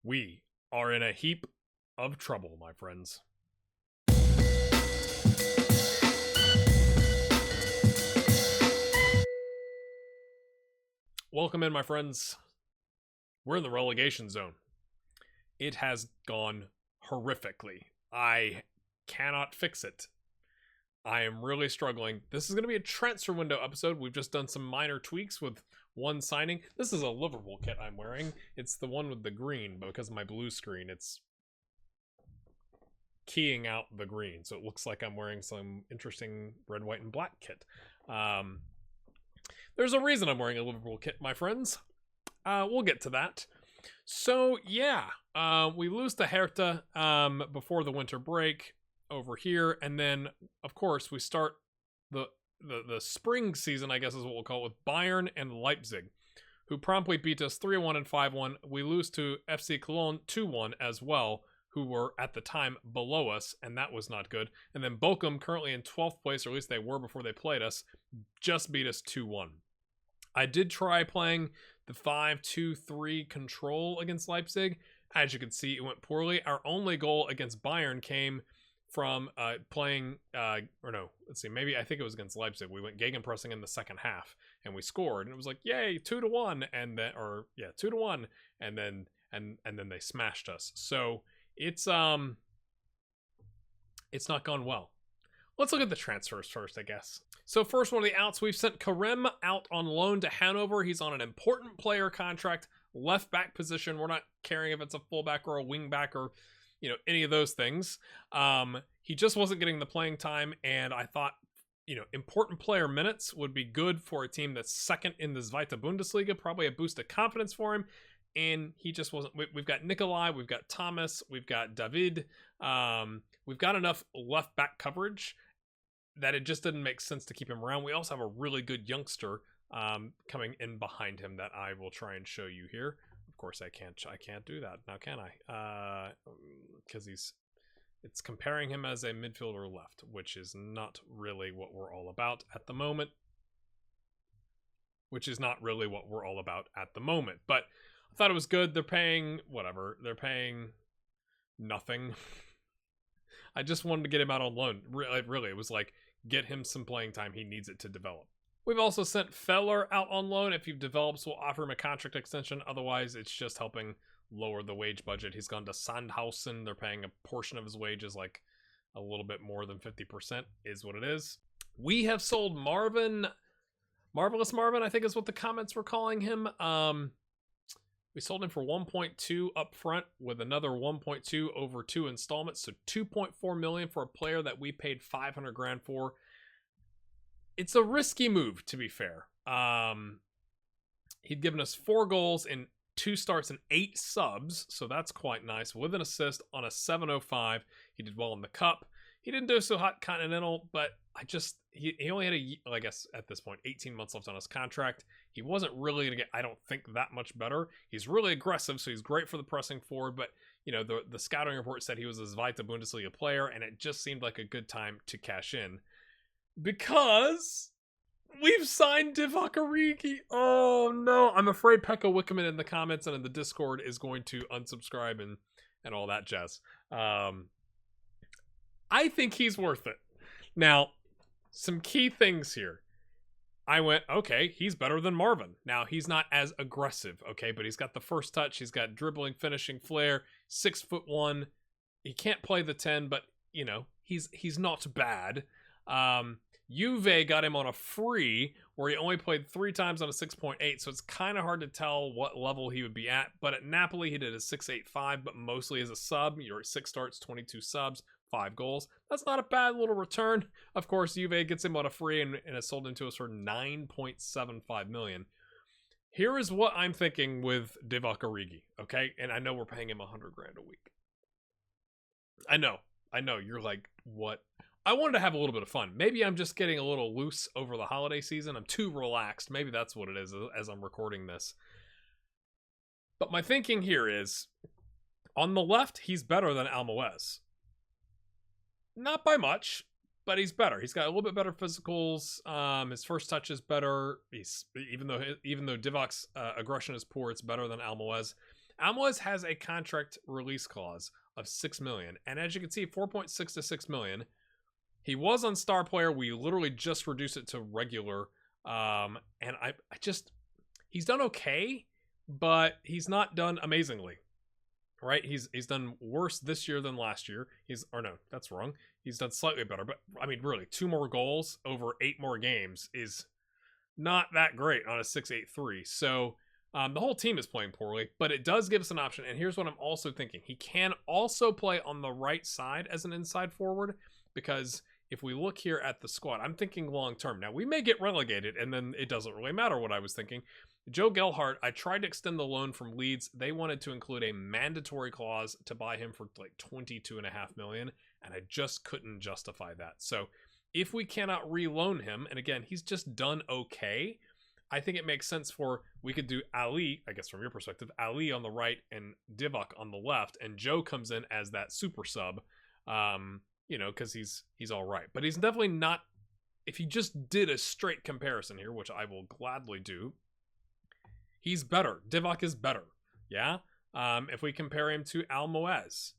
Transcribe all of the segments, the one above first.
We are in a heap of trouble, my friends. Welcome in, my friends. We're in the relegation zone. It has gone horrifically. I cannot fix it. I am really struggling. This is going to be a transfer window episode. We've just done some minor tweaks with one signing. This is a Liverpool kit I'm wearing. It's the one with the green, but because of my blue screen, it's keying out the green. So it looks like I'm wearing some interesting red, white, and black kit. There's a reason I'm wearing a Liverpool kit, my friends. We'll get to that. So, yeah, we lose to Hertha before the winter break over here, and then of course we start the spring season, I guess is what we'll call it, with Bayern and Leipzig, who promptly beat us 3-1 and 5-1. We lose to FC Cologne 2-1 as well, who were at the time below us, and that was not good. And then Bochum, currently in 12th place, or at least they were before they played us, just beat us 2-1. I did try playing the 5-2-3 control against Leipzig. As you can see, it went poorly. Our only goal against Bayern came from playing, I think it was against Leipzig. We went gegenpressing in the second half, and we scored, and it was like, yay, 2-1, and then, 2-1, and then they smashed us. So it's not gone well. Let's look at the transfers first, I guess. So first one of the outs, we've sent Kerem out on loan to Hanover. He's on an important player contract, left back position. We're not caring if it's a fullback or a wing back or any of those things. He just wasn't getting the playing time, and I thought, important player minutes would be good for a team that's second in the Zweite Bundesliga, probably a boost of confidence for him, and he just wasn't. We've got Nikolai, we've got Thomas, we've got David, we've got enough left back coverage that it just didn't make sense to keep him around. We also have a really good youngster coming in behind him that I will try and show you here. Of course, I can't do that now, can I? Because it's comparing him as a midfielder left, which is not really what we're all about at the moment. But I thought it was good. They're paying whatever. They're paying nothing. I just wanted to get him out on loan. Really, it was like, get him some playing time. He needs it to develop. We've also sent Feller out on loan. If he develops, we'll offer him a contract extension. Otherwise, it's just helping lower the wage budget. He's gone to Sandhausen. They're paying a portion of his wages, like a little bit more than 50% is what it is. We have sold Marvin. Marvelous Marvin, I think is what the comments were calling him. We sold him for 1.2 up front with another 1.2 over 2 installments. So 2.4 million for a player that we paid 500 grand for. It's a risky move, to be fair. He'd given us 4 goals in 2 starts and 8 subs, so that's quite nice. With an assist on a 705. He did well in the cup. He didn't do so hot Continental, but he only had I guess at this point 18 months left on his contract. He wasn't really going to get, I don't think, that much better. He's really aggressive, so he's great for the pressing forward, but the scouting report said he was a Zweite Bundesliga player, and it just seemed like a good time to cash in. Because we've signed Divock Origi. Oh no, I'm afraid Pekka Wickerman in the comments and in the Discord is going to unsubscribe and all that jazz. I think he's worth it. Now, some key things here. I went, okay, he's better than Marvin. Now, he's not as aggressive, okay, but he's got the first touch, he's got dribbling, finishing, flair, 6'1". He can't play the 10, but he's not bad. Juve got him on a free where he only played 3 times on a 6.8, so it's kind of hard to tell what level he would be at. But at Napoli, he did a 6.85, but mostly as a sub. You're at 6 starts, 22 subs, 5 goals. That's not a bad little return. Of course, Juve gets him on a free and is sold into us for 9.75 million. Here is what I'm thinking with Divock Origi, okay? And I know we're paying him 100 grand a week. I know. You're like, what? I wanted to have a little bit of fun. Maybe I'm just getting a little loose over the holiday season. I'm too relaxed. Maybe that's what it is as I'm recording this. But my thinking here is, on the left, he's better than Almoez. Not by much, but he's better. He's got a little bit better physicals. His first touch is better. Even though Divock's aggression is poor, it's better than Almoez. Almoez has a contract release clause of 6 million, and as you can see, 4.6 to 6 million. He was on star player. We literally just reduced it to regular. And I just, he's done okay, but he's not done amazingly, right? He's done worse this year than last year. That's wrong. He's done slightly better, but I mean, really, 2 more goals over 8 more games is not that great on a 6.83. So the whole team is playing poorly, but it does give us an option. And here's what I'm also thinking. He can also play on the right side as an inside forward, because if we look here at the squad, I'm thinking long term. Now, we may get relegated, and then it doesn't really matter what I was thinking. Joe Gelhardt, I tried to extend the loan from Leeds. They wanted to include a mandatory clause to buy him for like 22.5 million, and I just couldn't justify that. So if we cannot reloan him, and again, he's just done okay, I think it makes sense we could do Ali, I guess from your perspective, Ali on the right and Divock on the left, and Joe comes in as that super sub. Because he's all right. But he's definitely not, if you just did a straight comparison here, which I will gladly do, he's better. Divock is better. Yeah? If we compare him to Almoez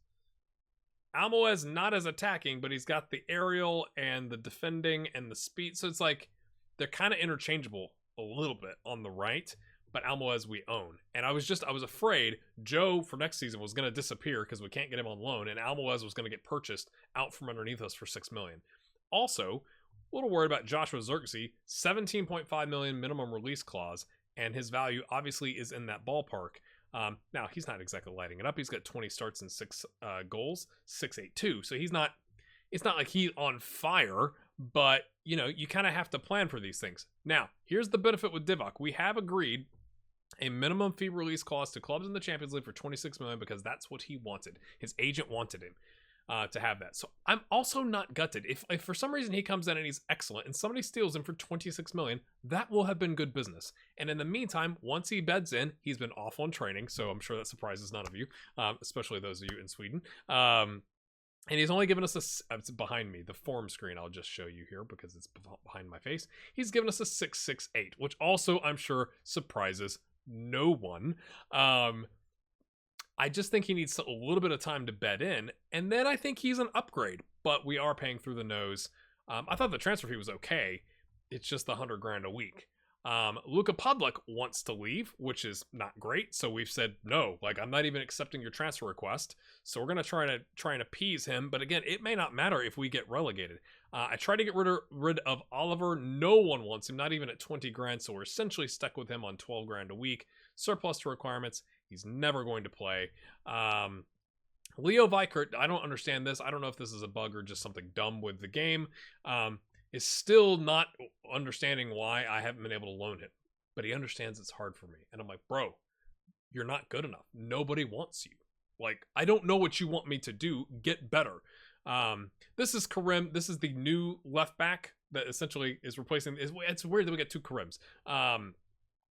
not as attacking, but he's got the aerial and the defending and the speed. So it's like they're kind of interchangeable a little bit on the right. But Almoez we own. And I was afraid Joe for next season was going to disappear because we can't get him on loan, and Almoez was going to get purchased out from underneath us for 6 million. Also, a little worried about Joshua Zirkzee, 17.5 million minimum release clause, and his value obviously is in that ballpark. Now, he's not exactly lighting it up. He's got 20 starts and 6 goals, 6.82. So it's not like he's on fire, but you kind of have to plan for these things. Now, here's the benefit with Divock. We have agreed a minimum fee release clause to clubs in the Champions League for 26 million because that's what he wanted. His agent wanted him to have that. So I'm also not gutted. If for some reason he comes in and he's excellent and somebody steals him for 26 million, that will have been good business. And in the meantime, once he beds in, he's been off on training. So I'm sure that surprises none of you, especially those of you in Sweden. And he's only given us it's behind me, the form screen I'll just show you here because it's behind my face. He's given us a 6.68, which also I'm sure surprises no one. I just think he needs a little bit of time to bed in, and then I think he's an upgrade, but we are paying through the nose. I thought the transfer fee was okay. It's just the 100 grand a week. Luka Podolak wants to leave, which is not great. So we've said, no, like I'm not even accepting your transfer request. So we're going to try and appease him. But again, it may not matter if we get relegated. I tried to get rid of Oliver. No one wants him, not even at 20 grand. So we're essentially stuck with him on 12 grand a week. Surplus to requirements. He's never going to play. Leo Vikert, I don't understand this. I don't know if this is a bug or just something dumb with the game. Is still not understanding why I haven't been able to loan him. But he understands it's hard for me. And I'm like, bro, you're not good enough. Nobody wants you. Like, I don't know what you want me to do. Get better. This is Karim. This is the new left back that essentially is replacing. It's weird that we get 2 Karims.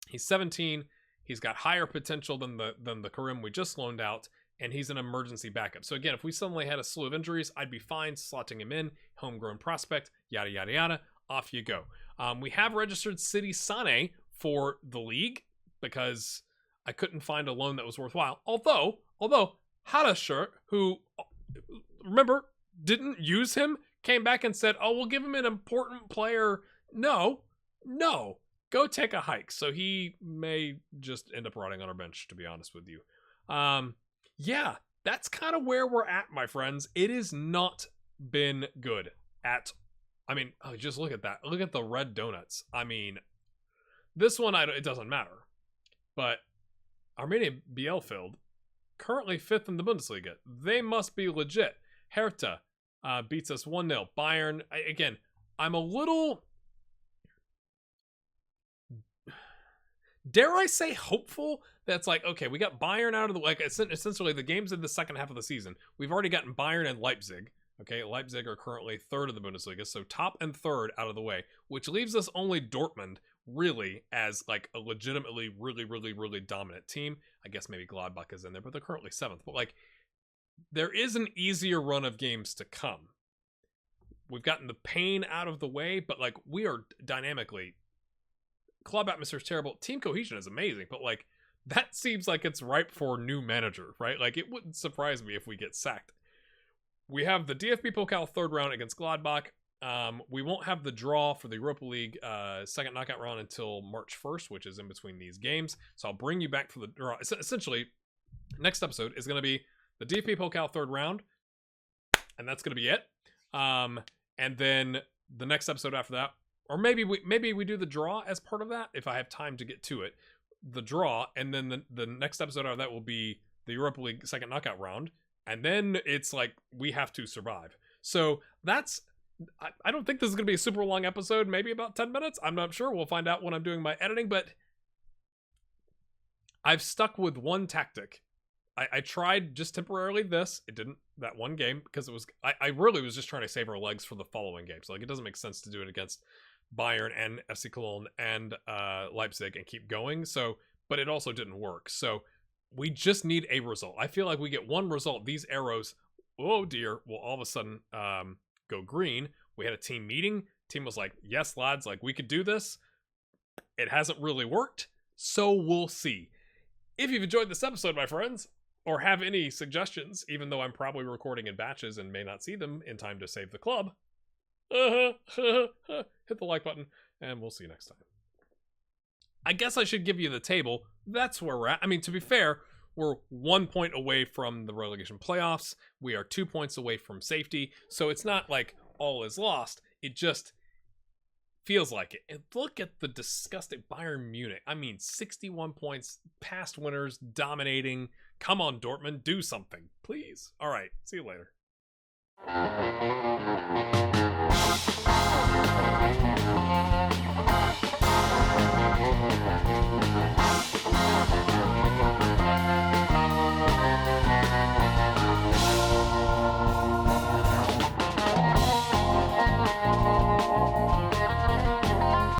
He's 17. He's got higher potential than the Karim we just loaned out. And he's an emergency backup. So again, if we suddenly had a slew of injuries, I'd be fine slotting him in, homegrown prospect, yada, yada, yada, off you go. We have registered City Sane for the league because I couldn't find a loan that was worthwhile. Although Hadasher, who, remember, didn't use him, came back and said, oh, we'll give him an important player. No, go take a hike. So he may just end up rotting on our bench, to be honest with you. Yeah, that's kind of where we're at, my friends. It has not been good just look at that. Look at the red donuts. I mean, this one, it doesn't matter. But Arminia Bielefeld, currently 5th in the Bundesliga. They must be legit. Hertha beats us 1-0. Bayern, again, I'm a little, dare I say, hopeful. That's like, okay, we got Bayern out of the way. Essentially, the games in the second half of the season, we've already gotten Bayern and Leipzig. Okay, Leipzig are currently 3rd in the Bundesliga, so top and 3rd out of the way, which leaves us only Dortmund, really, as like a legitimately really, really, really dominant team. I guess maybe Gladbach is in there, but they're currently 7th. But like, there is an easier run of games to come. We've gotten the pain out of the way, but like, we are dynamically, club atmosphere is terrible. Team cohesion is amazing, but like, that seems like it's ripe for new manager, right? Like, it wouldn't surprise me if we get sacked. We have the DFB Pokal third round against Gladbach. We won't have the draw for the Europa League second knockout round until March 1st, which is in between these games. So I'll bring you back for the draw. Essentially, next episode is going to be the DFB Pokal third round, and that's going to be it. And then the next episode after that, or maybe we do the draw as part of that if I have time to get to it. The draw, and then the next episode after that will be the Europa League second knockout round, and then it's like we have to survive. So that's. I don't think this is going to be a super long episode, maybe about 10 minutes. I'm not sure. We'll find out when I'm doing my editing, but I've stuck with one tactic. I tried just temporarily this. It didn't, that one game, because it was, I really was just trying to save our legs for the following games. Like, it doesn't make sense to do it against Bayern and FC Cologne and Leipzig and keep going. So, but it also didn't work. So we just need a result. I feel like we get one result. These arrows, oh dear, will all of a sudden go green. We had a team meeting. Team was like, yes, lads, like, we could do this. It hasn't really worked, so we'll see. If you've enjoyed this episode, my friends, or have any suggestions, even though I'm probably recording in batches and may not see them in time to save the club, hit the like button, and we'll see you next time. I guess I should give you the table. That's where we're at. I mean, to be fair, we're 1 point away from the relegation playoffs. We are 2 points away from safety. So it's not like all is lost. It just feels like it. And look at the disgusting Bayern Munich. I mean, 61 points, past winners, dominating. Come on, Dortmund, do something, please. All right, see you later.